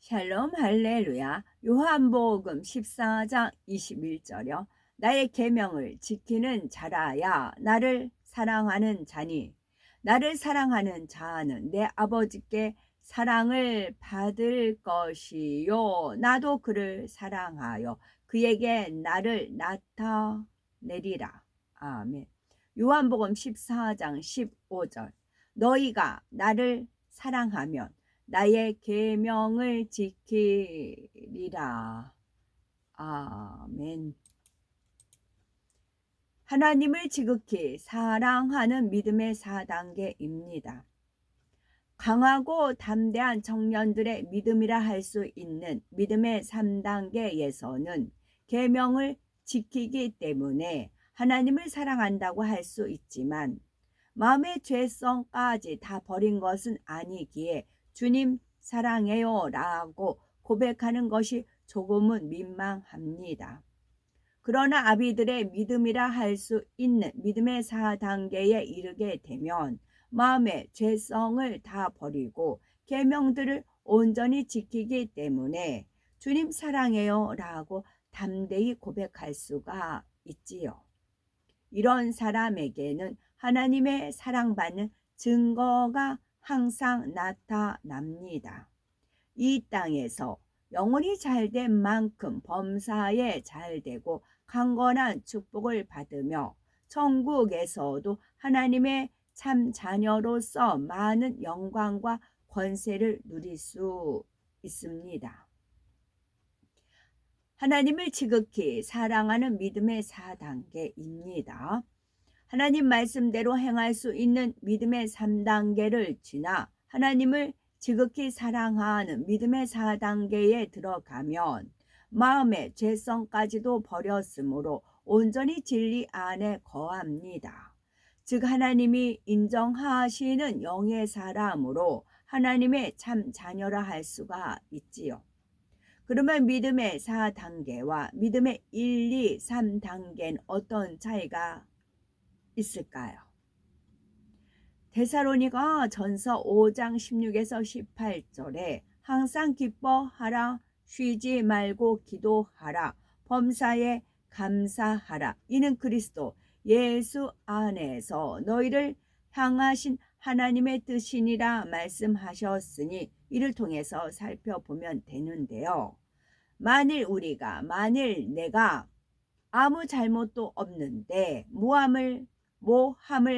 샬롬 할렐루야. 요한복음 14장 21절요. 나의 계명을 지키는 자라야 나를 사랑하는 자니 나를 사랑하는 자는 내 아버지께 사랑을 받을 것이요 나도 그를 사랑하여 그에게 나를 나타내리라. 아멘. 요한복음 14장 15절. 너희가 나를 사랑하면 나의 계명을 지키리라. 아멘. 하나님을 지극히 사랑하는 믿음의 4단계입니다. 강하고 담대한 청년들의 믿음이라 할 수 있는 믿음의 3단계에서는 계명을 지키기 때문에 하나님을 사랑한다고 할 수 있지만 마음의 죄성까지 다 버린 것은 아니기에 주님 사랑해요 라고 고백하는 것이 조금은 민망합니다. 그러나 아비들의 믿음이라 할 수 있는 믿음의 4단계에 이르게 되면 마음의 죄성을 다 버리고 계명들을 온전히 지키기 때문에 주님 사랑해요 라고 담대히 고백할 수가 있지요. 이런 사람에게는 하나님의 사랑받는 증거가 항상 나타납니다. 이 땅에서 영혼이 잘된 만큼 범사에 잘되고 강건한 축복을 받으며 천국에서도 하나님의 참 자녀로서 많은 영광과 권세를 누릴 수 있습니다. 하나님을 지극히 사랑하는 믿음의 4단계입니다. 하나님 말씀대로 행할 수 있는 믿음의 3단계를 지나 하나님을 지극히 사랑하는 믿음의 4단계에 들어가면 마음의 죄성까지도 버렸으므로 온전히 진리 안에 거합니다. 즉 하나님이 인정하시는 영의 사람으로 하나님의 참 자녀라 할 수가 있지요. 그러면 믿음의 4단계와 믿음의 1, 2, 3단계는 어떤 차이가 있을까요? 데살로니가 전서 5장 16에서 18절에 항상 기뻐하라, 쉬지 말고 기도하라, 범사에 감사하라. 이는 그리스도 예수 안에서 너희를 향하신 하나님의 뜻이니라 말씀하셨으니 이를 통해서 살펴보면 되는데요. 만일 내가 아무 잘못도 없는데 모함을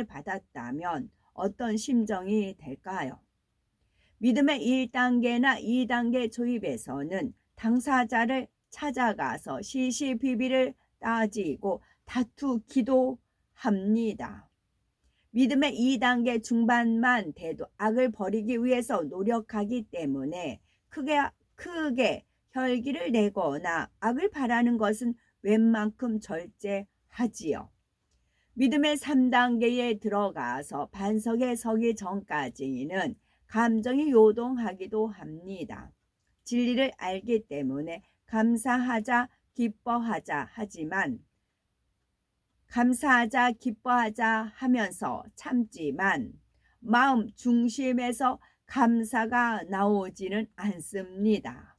받았다면 어떤 심정이 될까요? 믿음의 1단계나 2단계 조입에서는 당사자를 찾아가서 시시비비를 따지고 다투기도 합니다. 믿음의 2단계 중반만 돼도 악을 버리기 위해서 노력하기 때문에 크게 혈기를 내거나 악을 바라는 것은 웬만큼 절제하지요. 믿음의 3단계에 들어가서 반석에 서기 전까지는 감정이 요동하기도 합니다. 진리를 알기 때문에 감사하자, 기뻐하자 하지만 감사하자, 기뻐하자 하면서 참지만 마음 중심에서 감사가 나오지는 않습니다.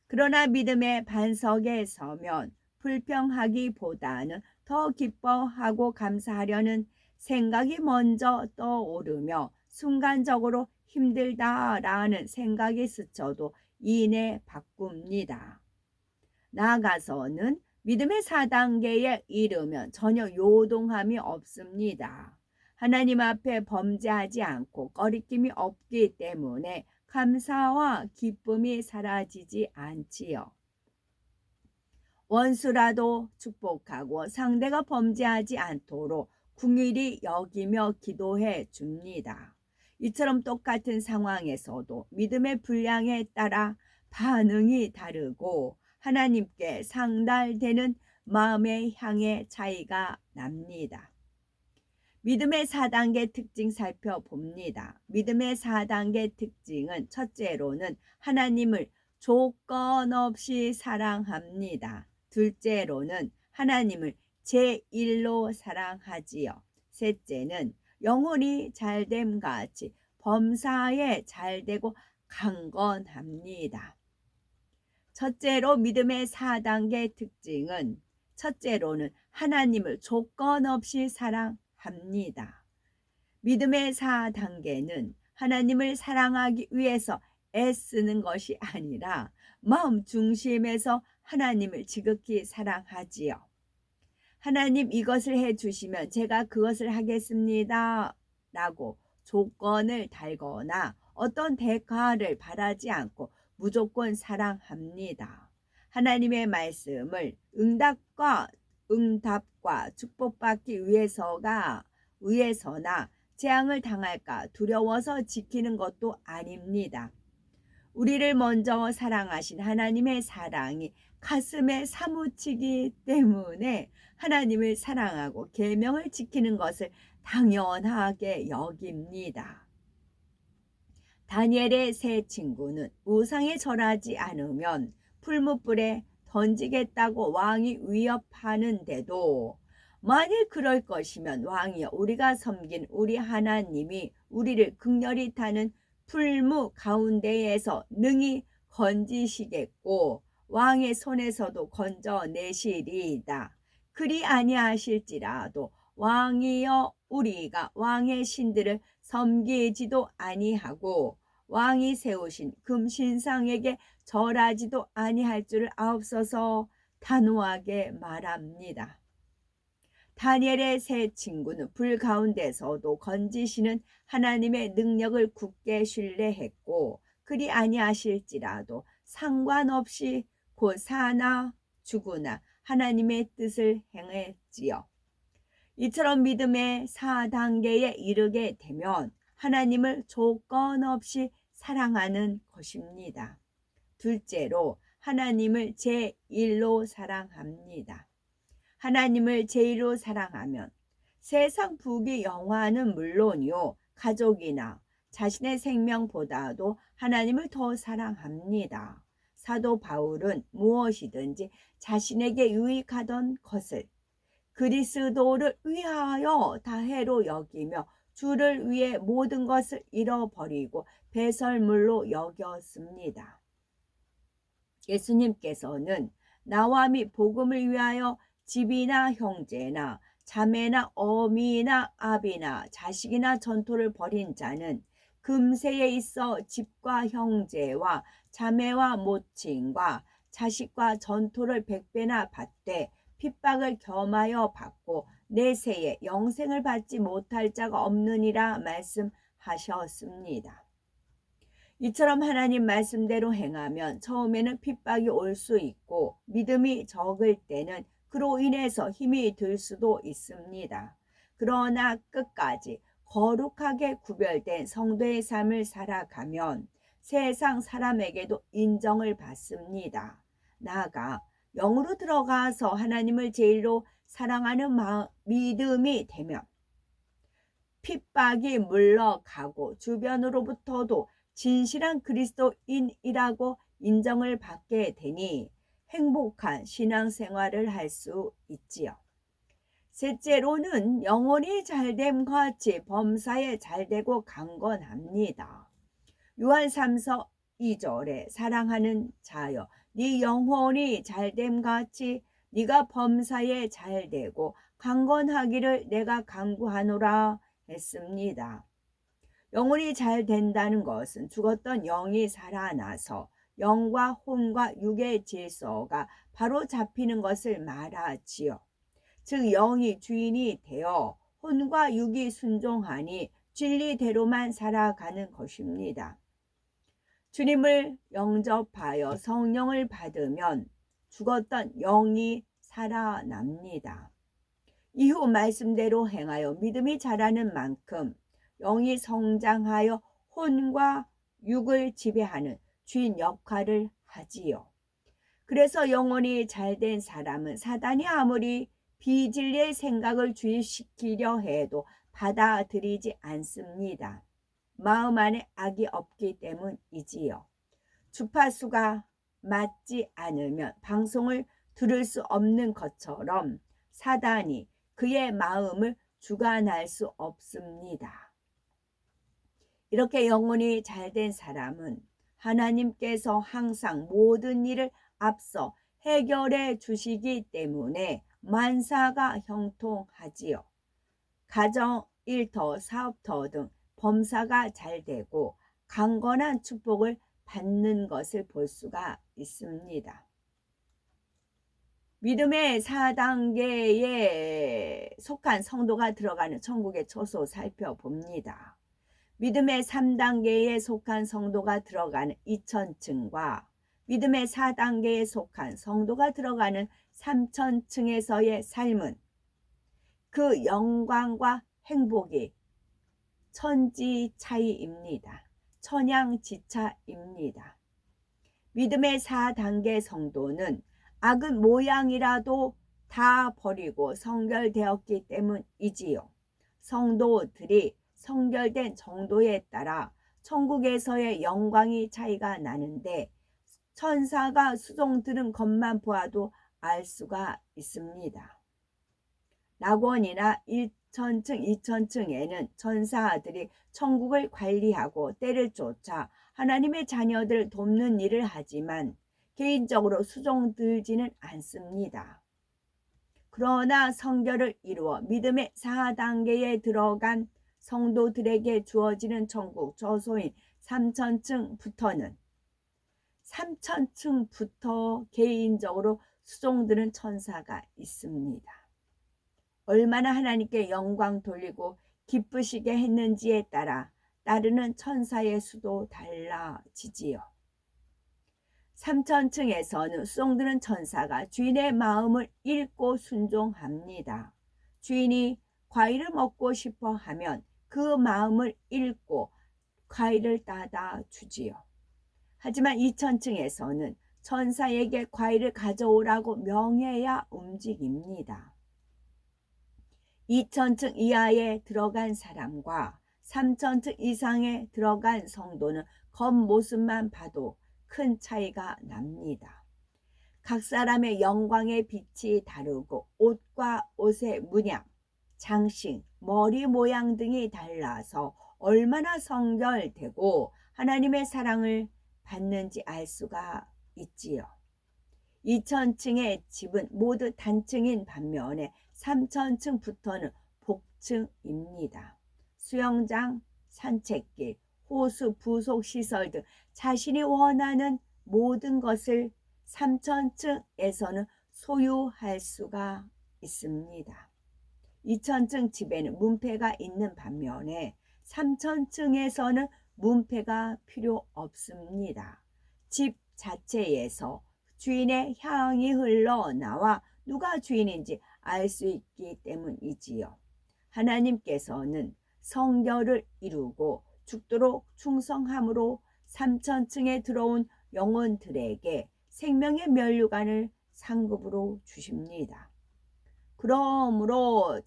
그러나 믿음의 반석에 서면 불평하기보다는 더 기뻐하고 감사하려는 생각이 먼저 떠오르며 순간적으로 힘들다라는 생각이 스쳐도 이내 바꿉니다. 나아가서는 믿음의 4단계에 이르면 전혀 요동함이 없습니다. 하나님 앞에 범죄하지 않고 꺼리낌이 없기 때문에 감사와 기쁨이 사라지지 않지요. 원수라도 축복하고 상대가 범죄하지 않도록 긍휼히 여기며 기도해 줍니다. 이처럼 똑같은 상황에서도 믿음의 분량에 따라 반응이 다르고 하나님께 상달되는 마음의 향의 차이가 납니다. 믿음의 4단계 특징 살펴봅니다. 믿음의 4단계 특징은 첫째로는 하나님을 조건 없이 사랑합니다. 둘째로는 하나님을 제1로 사랑하지요. 셋째는 영혼이 잘됨 같이 범사에 잘되고 강건합니다. 첫째로 믿음의 4단계 특징은 첫째로는 하나님을 조건 없이 사랑합니다. 믿음의 4단계는 하나님을 사랑하기 위해서 애쓰는 것이 아니라 마음 중심에서 하나님을 지극히 사랑하지요. 하나님 이것을 해주시면 제가 그것을 하겠습니다 라고 조건을 달거나 어떤 대가를 바라지 않고 무조건 사랑합니다. 하나님의 말씀을 응답과 축복받기 위해서나 재앙을 당할까 두려워서 지키는 것도 아닙니다. 우리를 먼저 사랑하신 하나님의 사랑이 가슴에 사무치기 때문에 하나님을 사랑하고 계명을 지키는 것을 당연하게 여깁니다. 다니엘의 세 친구는 우상에 절하지 않으면 풀무불에 던지겠다고 왕이 위협하는데도 만일 그럴 것이면 왕이여 우리가 섬긴 우리 하나님이 우리를 극렬히 타는 풀무 가운데에서 능히 건지시겠고 왕의 손에서도 건져내시리이다. 그리 아니하실지라도 왕이여 우리가 왕의 신들을 섬기지도 아니하고 왕이 세우신 금신상에게 절하지도 아니할 줄을 아옵소서 단호하게 말합니다. 다니엘의 세 친구는 불 가운데서도 건지시는 하나님의 능력을 굳게 신뢰했고 그리 아니하실지라도 상관없이 곧 사나 죽으나 하나님의 뜻을 행했지요. 이처럼 믿음의 4단계에 이르게 되면 하나님을 조건 없이 사랑하는 것입니다. 둘째로 하나님을 제1로 사랑합니다. 하나님을 제1로 사랑하면 세상 부귀 영화는 물론이요 가족이나 자신의 생명보다도 하나님을 더 사랑합니다. 사도 바울은 무엇이든지 자신에게 유익하던 것을 그리스도를 위하여 다해로 여기며 주를 위해 모든 것을 잃어버리고 배설물로 여겼습니다. 예수님께서는 나와 및 복음을 위하여 집이나 형제나 자매나 어미나 아비나 자식이나 전토를 벌인 자는 금세에 있어 집과 형제와 자매와 모친과 자식과 전토를 100배나 받되 핍박을 겸하여 받고 내세에 영생을 받지 못할 자가 없느니라 말씀하셨습니다. 이처럼 하나님 말씀대로 행하면 처음에는 핍박이 올 수 있고 믿음이 적을 때는 그로 인해서 힘이 들 수도 있습니다. 그러나 끝까지 거룩하게 구별된 성도의 삶을 살아가면 세상 사람에게도 인정을 받습니다. 나아가 영으로 들어가서 하나님을 제일로 사랑하는 믿음이 되면 핍박이 물러가고 주변으로부터도 진실한 그리스도인이라고 인정을 받게 되니 행복한 신앙생활을 할 수 있지요. 셋째로는 영혼이 잘됨 같이 범사에 잘되고 강건합니다. 요한 3서 2절에 사랑하는 자여 네 영혼이 잘됨 같이 네가 범사에 잘되고 강건하기를 내가 간구하노라 했습니다. 영혼이 잘 된다는 것은 죽었던 영이 살아나서 영과 혼과 육의 질서가 바로 잡히는 것을 말하지요. 즉 영이 주인이 되어 혼과 육이 순종하니 진리대로만 살아가는 것입니다. 주님을 영접하여 성령을 받으면 죽었던 영이 살아납니다. 이후 말씀대로 행하여 믿음이 자라는 만큼 영이 성장하여 혼과 육을 지배하는 주인 역할을 하지요. 그래서 영혼이 잘된 사람은 사단이 아무리 비진리의 생각을 주입시키려 해도 받아들이지 않습니다. 마음 안에 악이 없기 때문이지요. 주파수가 맞지 않으면 방송을 들을 수 없는 것처럼 사단이 그의 마음을 주관할 수 없습니다. 이렇게 영혼이 잘된 사람은 하나님께서 항상 모든 일을 앞서 해결해 주시기 때문에 만사가 형통하지요. 가정, 일터, 사업터 등 범사가 잘 되고 강건한 축복을 받는 것을 볼 수가 있습니다. 믿음의 4단계에 속한 성도가 들어가는 천국의 처소 살펴봅니다. 믿음의 3단계에 속한 성도가 들어가는 2000층과 믿음의 4단계에 속한 성도가 들어가는 3000층에서의 삶은 그 영광과 행복이 천지 차이입니다. 천양지차입니다. 믿음의 4단계 성도는 악은 모양이라도 다 버리고 성결되었기 때문이지요. 성도들이 성결된 정도에 따라 천국에서의 영광이 차이가 나는데 천사가 수종 들은 것만 보아도 알 수가 있습니다. 낙원이나 1000층, 2000층에는 천사들이 천국을 관리하고 때를 쫓아 하나님의 자녀들을 돕는 일을 하지만 개인적으로 수종 들지는 않습니다. 그러나 성결을 이루어 믿음의 4단계에 들어간 성도들에게 주어지는 천국 처소인 3000층부터는 3000층부터 개인적으로 수종드는 천사가 있습니다. 얼마나 하나님께 영광 돌리고 기쁘시게 했는지에 따라 따르는 천사의 수도 달라지지요. 3000층에서는 수종드는 천사가 주인의 마음을 읽고 순종합니다. 주인이 과일을 먹고 싶어 하면 그 마음을 읽고 과일을 따다 주지요. 하지만 2000층에서는 천사에게 과일을 가져오라고 명해야 움직입니다. 2000층 이하에 들어간 사람과 3000층 이상에 들어간 성도는 겉모습만 봐도 큰 차이가 납니다. 각 사람의 영광의 빛이 다르고 옷과 옷의 문양, 장식, 머리 모양 등이 달라서 얼마나 성결되고 하나님의 사랑을 받는지 알 수가 있지요. 2000층의 집은 모두 단층인 반면에 3000층부터는 복층입니다. 수영장, 산책길, 호수, 부속 시설 등 자신이 원하는 모든 것을 3000층에서는 소유할 수가 있습니다. 2000층 집에는 문패가 있는 반면에 3000층에서는 문패가 필요 없습니다. 집 자체에서 주인의 향이 흘러나와 누가 주인인지 알 수 있기 때문이지요. 하나님께서는 성결을 이루고 죽도록 충성함으로 3000층에 들어온 영혼들에게 생명의 면류관을 상급으로 주십니다. 그러므로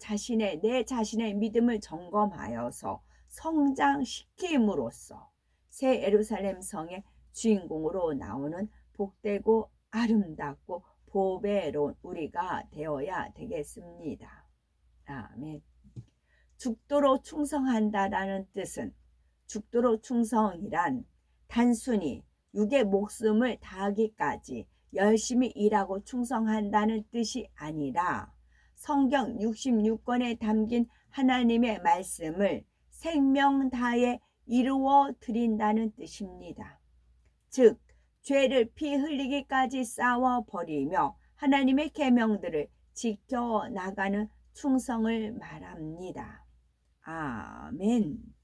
내 자신의 믿음을 점검하여서 성장시킴으로써 새 예루살렘 성의 주인공으로 나오는 복되고 아름답고 보배로운 우리가 되어야 되겠습니다. 아멘. 죽도록 충성한다라는 뜻은 죽도록 충성이란 단순히 육의 목숨을 다하기까지 열심히 일하고 충성한다는 뜻이 아니라 성경 66권에 담긴 하나님의 말씀을 생명 다해 이루어 드린다는 뜻입니다. 즉 죄를 피 흘리기까지 싸워버리며 하나님의 계명들을 지켜나가는 충성을 말합니다. 아멘.